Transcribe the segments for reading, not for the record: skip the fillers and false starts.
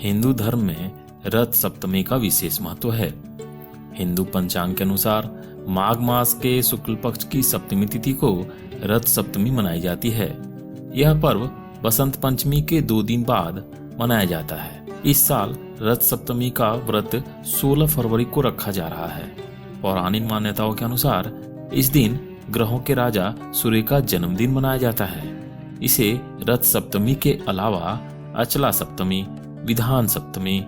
हिंदू धर्म में रथ सप्तमी का विशेष महत्व है। हिंदू पंचांग के अनुसार माघ मास के शुक्ल पक्ष की सप्तमी तिथि को रथ सप्तमी मनाई जाती है। यह पर्व बसंत पंचमी के 2 दिन बाद मनाया जाता है। इस साल रथ सप्तमी का व्रत 16 फरवरी को रखा जा रहा है। पौराणिक मान्यताओं के अनुसार इस दिन ग्रहों के राजा सूर्य का जन्मदिन मनाया जाता है। इसे रथ सप्तमी के अलावा अचला सप्तमी, विधान सप्तमी,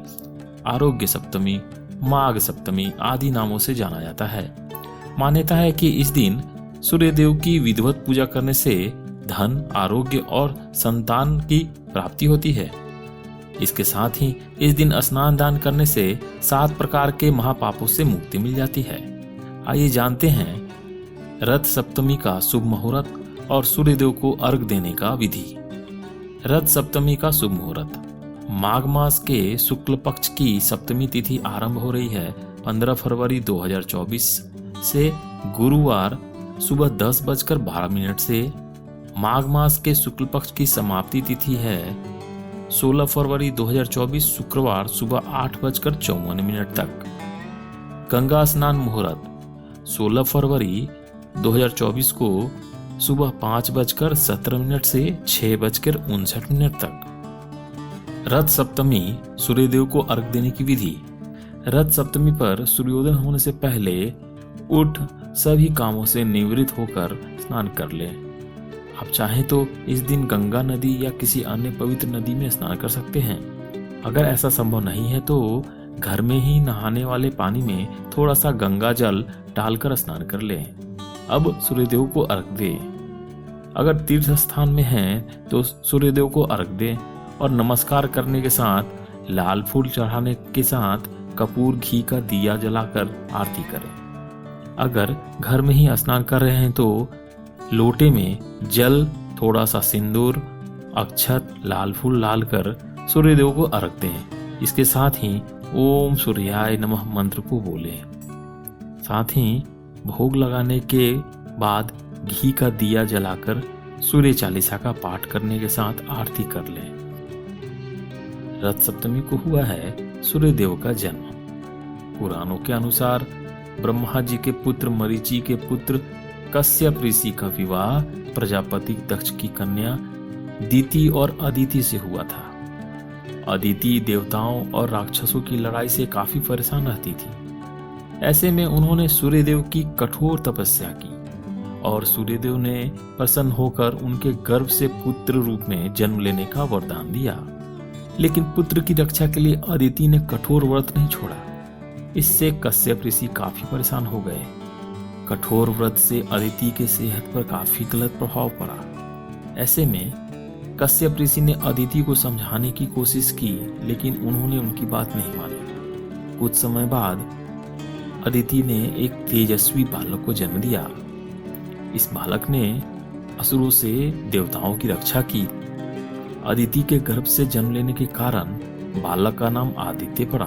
आरोग्य सप्तमी, माघ सप्तमी आदि नामों से जाना जाता है। मान्यता है कि इस दिन सूर्य देव की विधिवत पूजा करने से धन, आरोग्य और संतान की प्राप्ति होती है। इसके साथ ही इस दिन स्नान दान करने से 7 प्रकार के महापापों से मुक्ति मिल जाती है। आइए जानते हैं रथ सप्तमी का शुभ मुहूर्त और सूर्यदेव को अर्घ देने का विधि। रथ सप्तमी का शुभ मुहूर्त। माघ मास के शुक्ल पक्ष की सप्तमी तिथि आरंभ हो रही है 15 फरवरी 2024 से गुरुवार सुबह 10:12 से। माघ मास के शुक्ल पक्ष की समाप्ति तिथि है 16 फरवरी 2024 शुक्रवार सुबह 8:54 तक। गंगा स्नान मुहूर्त 16 फरवरी 2024 को सुबह 5:17 से 6:59 तक। रथ सप्तमी सूर्यदेव को अर्घ देने की विधि। रथ सप्तमी पर सूर्योदय होने से पहले उठ सभी कामों से निवृत्त होकर स्नान कर ले। आप चाहें तो इस दिन गंगा नदी या किसी अन्य पवित्र नदी में स्नान कर सकते हैं। अगर ऐसा संभव नहीं है तो घर में ही नहाने वाले पानी में थोड़ा सा गंगा जल डालकर स्नान कर लें। अब सूर्यदेव को अर्घ दें। अगर तीर्थ स्थान में हैं तो सूर्यदेव को अर्घ दें और नमस्कार करने के साथ लाल फूल चढ़ाने के साथ कपूर घी का दिया जलाकर आरती करें। अगर घर में ही स्नान कर रहे हैं तो लोटे में जल, थोड़ा सा सिंदूर, अक्षत, लाल फूल डालकर सूर्यदेव को अर्घ दें। इसके साथ ही ओम सूर्याय नमः मंत्र को बोलें। साथ ही भोग लगाने के बाद घी का दिया जलाकर सूर्य चालीसा का पाठ करने के साथ आरती कर लें। रथ सप्तमी को हुआ है सूर्यदेव का जन्म। पुराणों के अनुसार ब्रह्मा जी के पुत्र मरीचि के पुत्र कश्यप ऋषि का विवाह प्रजापति दक्ष की कन्या दीति और अदिति से हुआ था। अदिति देवताओं और राक्षसों की लड़ाई से काफी परेशान रहती थी। ऐसे में उन्होंने सूर्यदेव की कठोर तपस्या की और सूर्यदेव ने प्रसन्न होकर उनके गर्भ से पुत्र रूप में जन्म लेने का वरदान दिया। लेकिन पुत्र की रक्षा के लिए अदिति ने कठोर व्रत नहीं छोड़ा। इससे कश्यप ऋषि काफी परेशान हो गए। कठोर व्रत से अदिति के सेहत पर काफी गलत प्रभाव पड़ा। ऐसे में कश्यप ऋषि ने अदिति को समझाने की कोशिश की, लेकिन उन्होंने उनकी बात नहीं मानी। कुछ समय बाद अदिति ने एक तेजस्वी बालक को जन्म दिया। इस बालक ने असुरों से देवताओं की रक्षा की। अदिति के गर्भ से जन्म लेने के कारण बालक का नाम आदित्य पड़ा।